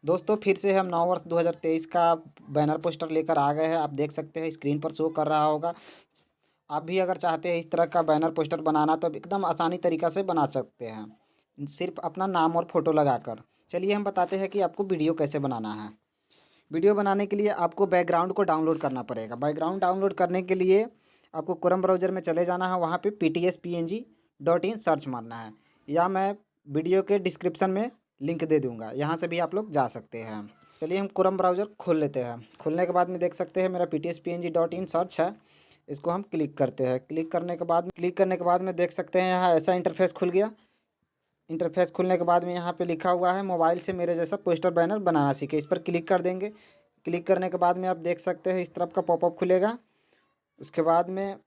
दोस्तों फिर से हम नववर्ष 2023 का बैनर पोस्टर लेकर आ गए हैं। आप देख सकते हैं स्क्रीन पर शो कर रहा होगा। आप भी अगर चाहते हैं इस तरह का बैनर पोस्टर बनाना तो एकदम आसानी तरीक़ा से बना सकते हैं, सिर्फ अपना नाम और फ़ोटो लगाकर। चलिए हम बताते हैं कि आपको वीडियो कैसे बनाना है। वीडियो बनाने के लिए आपको बैकग्राउंड को डाउनलोड करना पड़ेगा। बैकग्राउंड डाउनलोड करने के लिए आपको क्रोम ब्राउज़र में चले जाना है, वहाँ पे ptspng.in सर्च मारना है, या मैं वीडियो के डिस्क्रिप्शन में लिंक दे दूँगा, यहाँ से भी आप लोग जा सकते हैं। चलिए हम क्रोम ब्राउज़र खोल लेते हैं। खोलने के बाद में देख सकते हैं मेरा ptspng.in सर्च है, इसको हम क्लिक करते हैं। क्लिक करने के बाद में देख सकते हैं यहाँ ऐसा इंटरफेस खुल गया। इंटरफेस खुलने के बाद में यहाँ पे लिखा हुआ है मोबाइल से मेरे जैसा पोस्टर बैनर बनाना सीखे, इस पर क्लिक कर देंगे। क्लिक करने के बाद में आप देख सकते हैं इस तरफ का पॉपअप खुलेगा। उसके बाद में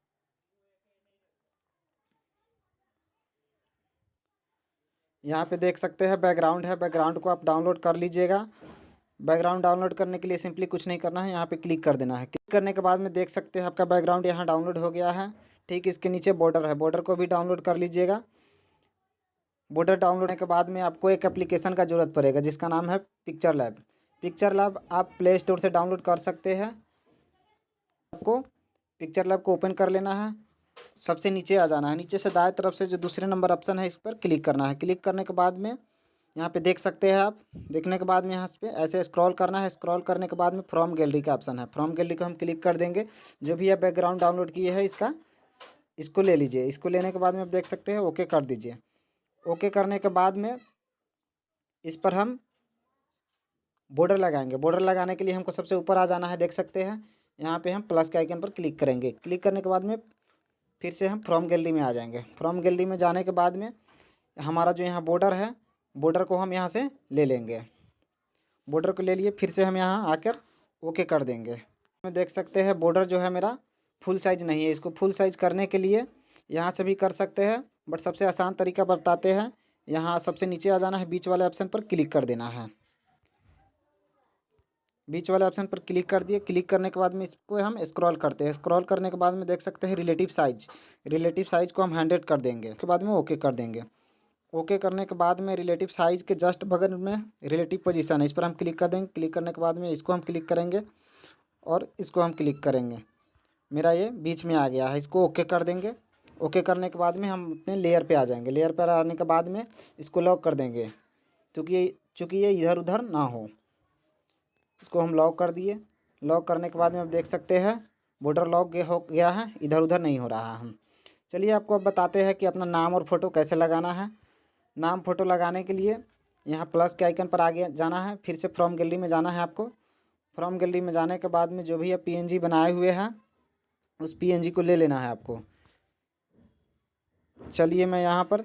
यहाँ पे देख सकते हैं बैकग्राउंड है, बैकग्राउंड को आप डाउनलोड कर लीजिएगा। बैकग्राउंड डाउनलोड करने के लिए सिंपली कुछ नहीं करना है, यहाँ पे क्लिक कर देना है। क्लिक करने के बाद में देख सकते हैं आपका बैकग्राउंड यहाँ डाउनलोड हो गया है। ठीक इसके नीचे बॉर्डर है, बॉर्डर को भी डाउनलोड कर लीजिएगा। बॉर्डर डाउनलोड होने के बाद में आपको एक एप्लीकेशन का ज़रूरत पड़ेगा जिसका नाम है पिक्चर लैब। पिक्चर लैब आप प्ले स्टोर से डाउनलोड कर सकते हैं। आपको पिक्चर लैब को ओपन कर लेना है, सबसे नीचे आ जाना है। नीचे से दाएं तरफ से जो दूसरे नंबर ऑप्शन है इस पर क्लिक करना है। क्लिक करने के बाद में यहाँ पे देख सकते हैं आप। देखने के बाद में यहाँ पे ऐसे स्क्रॉल करना है। स्क्रॉल करने के बाद में फ्रॉम गैलरी का ऑप्शन है, फ्रॉम गैलरी को हम क्लिक कर देंगे। जो भी आप बैकग्राउंड डाउनलोड किए हैं इसको ले लीजिए। इसको लेने के बाद में आप देख सकते हैं ओके कर दीजिए। ओके करने के बाद में इस पर हम बॉर्डर लगाएंगे। बॉर्डर लगाने के लिए हमको सबसे ऊपर आ जाना है। देख सकते हैं यहाँ पे हम प्लस के आइकन पर क्लिक करेंगे। क्लिक करने के बाद में फिर से हम फ्रॉम गैलरी में आ जाएंगे। फ्रॉम गैलरी में जाने के बाद में हमारा जो यहाँ बॉर्डर है, बॉर्डर को हम यहाँ से ले लेंगे। बॉर्डर को ले लिए, फिर से हम यहाँ आकर ओके कर देंगे। में देख सकते हैं बॉर्डर जो है मेरा फुल साइज़ नहीं है। इसको फुल साइज़ करने के लिए यहाँ से भी कर सकते हैं, बट सबसे आसान तरीका बताते हैं। यहाँ सबसे नीचे आ जाना है, बीच वाले ऑप्शन पर क्लिक कर देना है। बीच वाले ऑप्शन पर क्लिक कर दिए। क्लिक करने के बाद में इसको हम स्क्रॉल करते हैं। स्क्रॉल करने के बाद में देख सकते हैं रिलेटिव साइज़ को हम 100 कर देंगे। उसके बाद में ओके कर देंगे। ओके करने के बाद में रिलेटिव साइज़ के जस्ट बगल में रिलेटिव पोजीशन है, इस पर हम क्लिक कर देंगे। क्लिक करने के बाद में इसको हम क्लिक करेंगे और इसको हम क्लिक करेंगे। मेरा ये बीच में आ गया है, इसको ओके कर देंगे। ओके करने के बाद में हम अपने लेयर पे आ जाएंगे। लेयर पर आने के बाद में इसको लॉक कर देंगे, चूँकि ये इधर उधर ना हो। इसको हम लॉक कर दिए। लॉक करने के बाद में आप देख सकते हैं बॉर्डर लॉक हो गया है, इधर उधर नहीं हो रहा हम। चलिए आपको अब बताते हैं कि अपना नाम और फ़ोटो कैसे लगाना है। नाम फ़ोटो लगाने के लिए यहाँ प्लस के आइकन पर आगे जाना है, फिर से फ्रॉम गैलरी में जाना है आपको। फ्रॉम गैलरी में जाने के बाद में जो भी आप पीएनजी बनाए हुए हैं उस पीएनजी को ले लेना है आपको। चलिए मैं यहाँ पर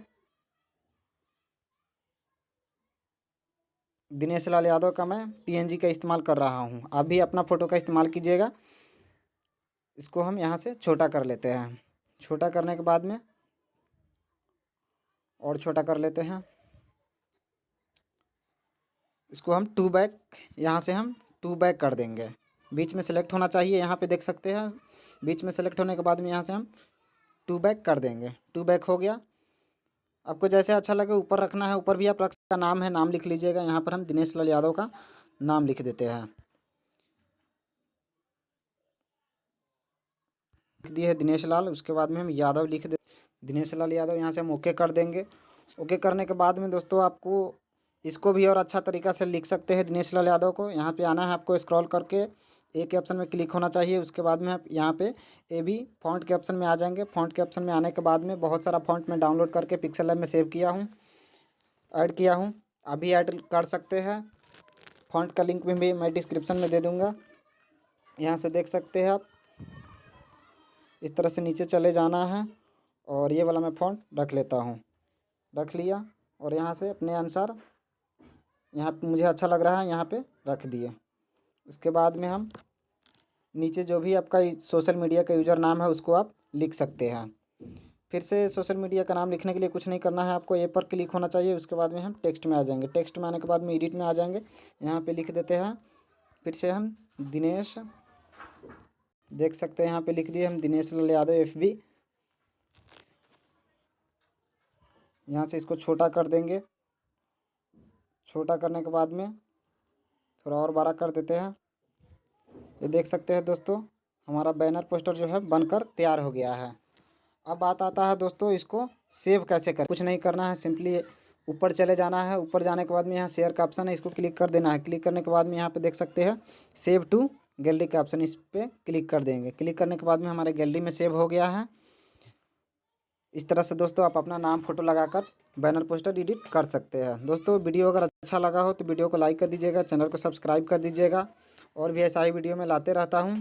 दिनेश लाल यादव का मैं पीएनजी का इस्तेमाल कर रहा हूँ। आप भी अपना फ़ोटो का इस्तेमाल कीजिएगा। इसको हम यहाँ से छोटा कर लेते हैं। छोटा करने के बाद में और छोटा कर लेते हैं। इसको हम टू बैक, यहाँ से हम टू बैक कर देंगे। बीच में सेलेक्ट होना चाहिए, यहाँ पे देख सकते हैं। बीच में सेलेक्ट होने के बाद में यहाँ से हम टू बैक कर देंगे। टू बैक हो गया। आपको जैसे अच्छा लगे ऊपर रखना है, ऊपर भी आप रख का नाम है, नाम लिख लीजिएगा। यहाँ पर हम दिनेश लाल यादव का नाम लिख देते हैं। लिख दिए है दिनेश लाल, उसके बाद में हम यादव लिख दे दिनेश लाल यादव। यहाँ से हम ओके कर देंगे। ओके करने के बाद में दोस्तों आपको इसको भी और अच्छा तरीक़ा से लिख सकते हैं दिनेश लाल यादव को। यहाँ पे आना है आपको, स्क्रॉल करके एक के ऑप्शन में क्लिक होना चाहिए। उसके बाद में आप यहाँ पे ए बी फॉन्ट के ऑप्शन में आ जाएंगे। फॉन्ट के ऑप्शन में आने के बाद में बहुत सारा फॉन्ट में डाउनलोड करके पिक्सल लैब में सेव किया हूँ, ऐड किया हूँ। अभी ऐड कर सकते हैं। फॉन्ट का लिंक भी मैं डिस्क्रिप्शन में दे दूँगा। यहाँ से देख सकते हैं आप, इस तरह से नीचे चले जाना है और ये वाला मैं फ़ॉन्ट रख लेता हूँ। रख लिया और यहाँ से अपने अनुसार यहाँ पे मुझे अच्छा लग रहा है यहाँ पे रख दिए। उसके बाद में हम नीचे जो भी आपका सोशल मीडिया का यूज़र नाम है उसको आप लिख सकते हैं। फिर से सोशल मीडिया का नाम लिखने के लिए कुछ नहीं करना है, आपको ए पर क्लिक होना चाहिए। उसके बाद में हम टेक्स्ट में आ जाएंगे। टेक्स्ट में आने के बाद में एडिट में आ जाएंगे। यहाँ पे लिख देते हैं फिर से हम दिनेश, देख सकते हैं यहाँ पे लिख दिए हम दिनेश लाल यादव FB। यहाँ से इसको छोटा कर देंगे। छोटा करने के बाद में थोड़ा और बड़ा कर देते हैं। ये देख सकते हैं दोस्तों, हमारा बैनर पोस्टर जो है बनकर तैयार हो गया है। अब बात आता है दोस्तों, इसको सेव कैसे करें। कुछ नहीं करना है, सिंपली ऊपर चले जाना है। ऊपर जाने के बाद में यहाँ शेयर का ऑप्शन है, इसको क्लिक कर देना है। क्लिक करने के बाद में यहाँ पे देख सकते हैं सेव टू गैलरी का ऑप्शन, इस पर क्लिक कर देंगे। क्लिक करने के बाद में हमारे गैलरी में सेव हो गया है। इस तरह से दोस्तों आप अपना नाम फोटो लगाकर बैनर पोस्टर एडिट कर सकते हैं। दोस्तों वीडियो अगर अच्छा लगा हो तो वीडियो को लाइक कर दीजिएगा, चैनल को सब्सक्राइब कर दीजिएगा। और भी ऐसा ही वीडियो मैं लाते रहता हूँ।